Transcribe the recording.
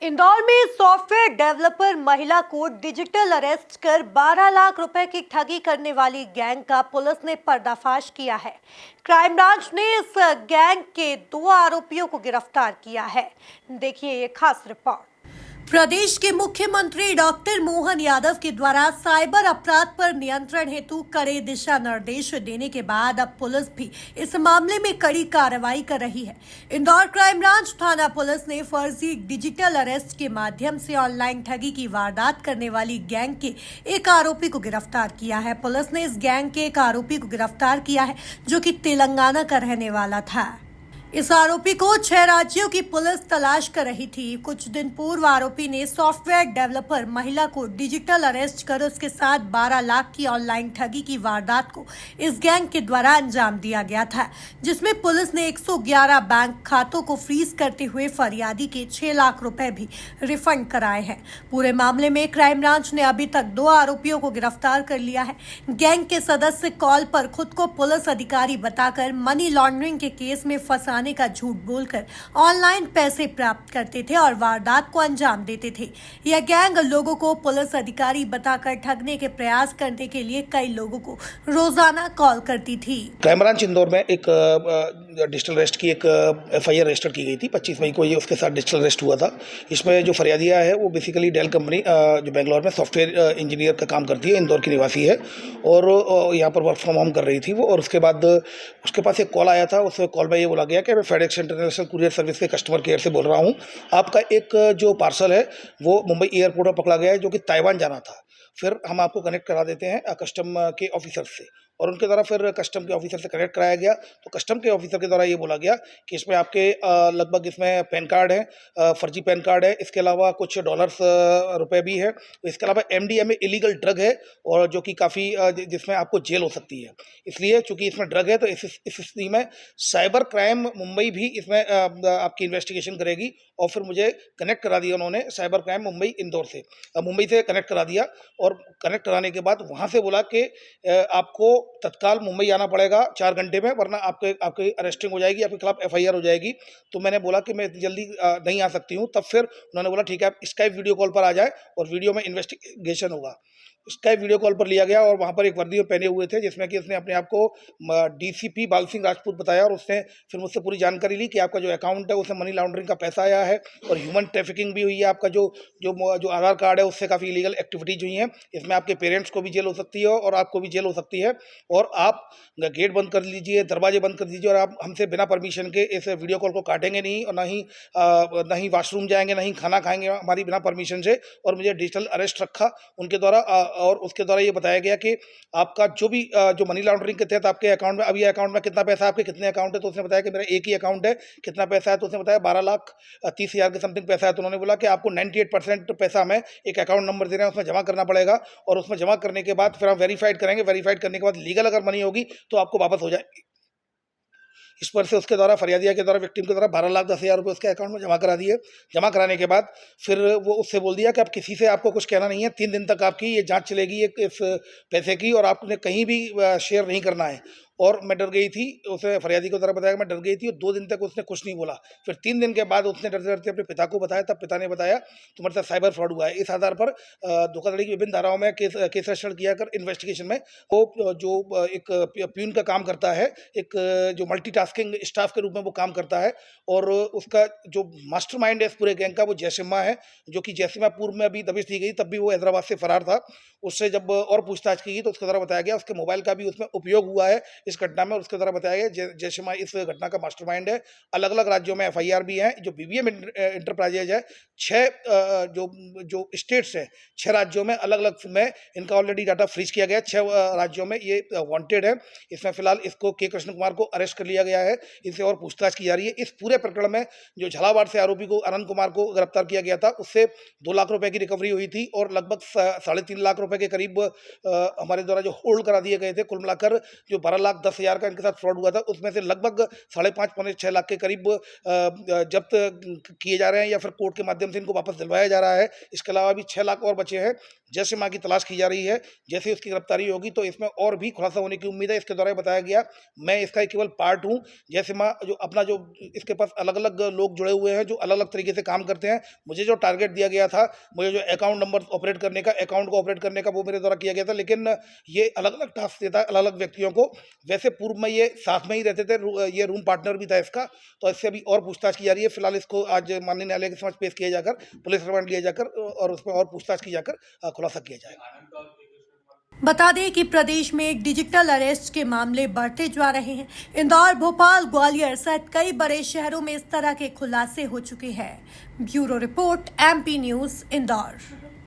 इंदौर में software developer महिला को डिजिटल अरेस्ट कर 12 लाख रुपए की ठगी करने वाली गैंग का पुलिस ने पर्दाफाश किया है। क्राइम ब्रांच ने इस गैंग के 2 आरोपियों को गिरफ्तार किया है। देखिए ये खास रिपोर्ट। प्रदेश के मुख्यमंत्री डॉक्टर मोहन यादव के द्वारा साइबर अपराध पर नियंत्रण हेतु कड़े दिशा निर्देश देने के बाद अब पुलिस भी इस मामले में कड़ी कार्रवाई कर रही है। इंदौर क्राइम ब्रांच थाना पुलिस ने फर्जी डिजिटल अरेस्ट के माध्यम से ऑनलाइन ठगी की वारदात करने वाली गैंग के एक आरोपी को गिरफ्तार किया है। पुलिस ने इस गैंग के एक आरोपी को गिरफ्तार किया है जो कि तेलंगाना का रहने वाला था। इस आरोपी को 6 राज्यों की पुलिस तलाश कर रही थी। कुछ दिन पूर्व आरोपी ने सॉफ्टवेयर डेवलपर महिला को डिजिटल अरेस्ट कर उसके साथ 12 लाख की ऑनलाइन ठगी की वारदात को इस गैंग के द्वारा अंजाम दिया गया था, जिसमें पुलिस ने 111 बैंक खातों को फ्रीज करते हुए फरियादी के 6 लाख रुपए भी रिफंड कराए हैं। पूरे मामले में क्राइम ब्रांच ने अभी तक 2 आरोपियों को गिरफ्तार कर लिया है। गैंग के सदस्य कॉल पर खुद को पुलिस अधिकारी बताकर मनी लॉन्ड्रिंग के केस में फंसा का झूठ बोलकर ऑनलाइन पैसे प्राप्त करते थे और वारदात को अंजाम देते थे। यह गैंग लोगों को पुलिस अधिकारी बताकर ठगने के प्रयास करने के लिए कई लोगों को रोजाना कॉल करती थी। क्राइम ब्रांच इंदौर में एक डिजिटल अरेस्ट की एक FIR रजिस्टर की गई थी। 25 मई को ये उसके साथ डिजिटल अरेस्ट हुआ था। इसमें जो फरियादिया है वो बेसिकली डेल कंपनी जो बेंगलोर में सॉफ्टवेयर इंजीनियर का काम करती है, इंदौर की निवासी है और यहाँ पर वर्क फ्रॉम होम कर रही थी वो। और उसके बाद उसके पास एक कॉल आया था। उस कॉल में ये बोला गया कि मैं फेडेक्स इंटरनेशनल कुरियर सर्विस के कस्टमर केयर से बोल रहा हूँ। आपका एक जो पार्सल है वो मुंबई एयरपोर्ट पर पकड़ा गया है जो कि ताइवान जाना था। फिर हम आपको कनेक्ट करा देते हैं कस्टम के ऑफिसर से, और उनके द्वारा फिर कस्टम के ऑफिसर से कनेक्ट कराया गया। तो कस्टम के ऑफिसर के द्वारा ये बोला गया कि इसमें आपके लगभग इसमें पैन कार्ड है, फर्जी पैन कार्ड है, इसके अलावा कुछ डॉलर्स रुपए भी है। इसके अलावा MDMA इलीगल ड्रग है और जो कि काफ़ी जिसमें आपको जेल हो सकती है। इसलिए चूंकि इसमें ड्रग है तो इस स्थिति में साइबर क्राइम मुंबई भी इसमें आपकी इन्वेस्टिगेशन करेगी। और फिर मुझे कनेक्ट करा दिया उन्होंने साइबर क्राइम मुंबई इंदौर से, मुंबई से कनेक्ट करा दिया। और कनेक्ट कराने के बाद वहाँ से बोला कि आपको तत्काल मुंबई आना पड़ेगा 4 घंटे में, वरना आपकी अरेस्टिंग हो जाएगी, आपके खिलाफ FIR हो जाएगी। तो मैंने बोला कि मैं इतनी जल्दी नहीं आ सकती हूँ। तब फिर उन्होंने बोला ठीक है आप स्काइप वीडियो कॉल पर आ जाए और वीडियो में इन्वेस्टिगेशन होगा। स्काइप वीडियो कॉल पर लिया गया और वहाँ पर एक वर्दी पहने हुए थे जिसमें कि उसने अपने आप को DCP बाल सिंह राजपूत बताया। और उसने फिर मुझसे पूरी जानकारी ली कि आपका जो अकाउंट है उसमें मनी लॉन्ड्रिंग का पैसा आया है और ह्यूमन ट्रैफिकिंग भी हुई है। आपका जो आधार कार्ड है उससे काफ़ी इलीगल एक्टिविटीज हुई हैं। इसमें आपके पेरेंट्स को भी जेल हो सकती है और आपको भी जेल हो सकती है। और आप गेट बंद कर लीजिए, दरवाजे बंद कर दीजिए और आप हमसे बिना परमिशन के इस वीडियो कॉल को काटेंगे नहीं और ना ही वॉशरूम जाएंगे, ना ही खाना खाएंगे हमारी बिना परमिशन से। और मुझे डिजिटल अरेस्ट रखा उनके द्वारा और उसके द्वारा ये बताया गया कि आपका जो भी जो मनी लॉन्ड्रिंग के तहत आपके अकाउंट में अभी अकाउंट में कितना पैसा है, आपके कितने अकाउंट है। तो उसने बताया कि मेरा एक ही अकाउंट है। कितना पैसा है तो उसने बताया 12,30,000 के समथिंग पैसा है। तो उन्होंने बोला कि आपको 98% पैसा हमें एक अकाउंट नंबर दे रहे हैं उसमें जमा करना पड़ेगा और उसमें जमा करने के बाद फिर हम वेरीफाइड करेंगे। वेरीफाइड करने के बाद लीगल अगर मनी होगी तो आपको वापस हो जाएगी। इस पर से उसके द्वारा फरियादिया के द्वारा विक्टिम के द्वारा 12,10,000 रुपये उसके अकाउंट में जमा करा दिए। जमा कराने के बाद फिर वो उससे बोल दिया कि अब किसी से आपको कुछ कहना नहीं है, 3 दिन तक आपकी ये जांच चलेगी इस पैसे की और आपने कहीं भी शेयर नहीं करना है। और मैं डर गई थी, उसे फरियादी को द्वारा बताया मैं डर गई थी और 2 दिन तक उसने कुछ नहीं बोला। फिर 3 दिन के बाद उसने डरते डरते अपने पिता को बताया। तब पिता ने बताया तुम्हारे साथ साइबर फ्रॉड हुआ है। इस आधार पर धोखाधड़ी की विभिन्न धाराओं में केस रजिस्टर किया कर इन्वेस्टिगेशन में वो जो एक प्यून का काम करता है, एक जो मल्टीटास्किंग स्टाफ के रूप में वो काम करता है। और उसका जो मास्टरमाइंड है इस पूरे गैंग का वो जयसिम्हा है, जो कि जयसिम्हा पूर्व में अभी दबिश दी गई, तब भी वो हैदराबाद से फरार था। उससे जब और पूछताछ की गई तो उसके द्वारा बताया गया उसके मोबाइल का भी उसमें उपयोग हुआ है इस घटना में। और उसके द्वारा बताया गया जयसिम्हा इस घटना का मास्टरमाइंड है। अलग अलग राज्यों में FIR भी है। जो BBM इंटरप्राइजेज है 6 जो स्टेट्स हैं 6 राज्यों में अलग अलग में इनका ऑलरेडी डाटा फ्रीज किया गया। 6 राज्यों में ये वांटेड है। इसमें फिलहाल इसको K कृष्ण कुमार को अरेस्ट कर लिया गया है। इनसे और पूछताछ की जा रही है। इस पूरे प्रकरण में जो झालावाड़ से आरोपी को अनंत कुमार को गिरफ्तार किया गया था उससे 2 लाख रुपए की रिकवरी हुई थी और लगभग 3.5 लाख रुपए रुपए के करीब हमारे द्वारा जो होल्ड करा दिए गए थे, कुल मिलाकर जो 12,10,000 का इनके साथ फ्रॉड हुआ था, उसमें से लगभग 5.5 पौने 6 लाख के करीब जब्त किए जा रहे हैं या फिर कोर्ट के माध्यम से इनको वापस दिलवाया जा रहा है। इसके अलावा भी 6 लाख और बचे हैं। जैसे माँ की तलाश की जा रही है, जैसे उसकी गिरफ्तारी होगी तो इसमें और भी खुलासा होने की उम्मीद है। इसके द्वारा बताया गया मैं इसका केवल पार्ट हूँ। जैसे माँ जो अपना जो इसके पास अलग अलग लोग जुड़े हुए हैं जो अलग अलग तरीके से काम करते हैं। मुझे जो टारगेट दिया गया था, मुझे जो अकाउंट नंबर ऑपरेट करने का, अकाउंट को ऑपरेट करने का, वो मेरे द्वारा किया गया था, लेकिन ये अलग अलग टास्क देता है अलग अलग व्यक्तियों को। वैसे पूर्व में ये साथ में ही रहते थे, ये रूम पार्टनर भी था इसका। तो इससे अभी और पूछताछ की जा रही है। फिलहाल इसको आज माननीय न्यायालय के समक्ष पेश किया जाकर पुलिस रिमांड लिया जाकर और उसमें और पूछताछ की जाकर खुलासा किया जाएगा। बता दें कि प्रदेश में डिजिटल अरेस्ट के मामले बढ़ते जा रहे हैं। इंदौर, भोपाल, ग्वालियर सहित कई बड़े शहरों में इस तरह के खुलासे हो चुके हैं। Bureau report, MP news, Indore.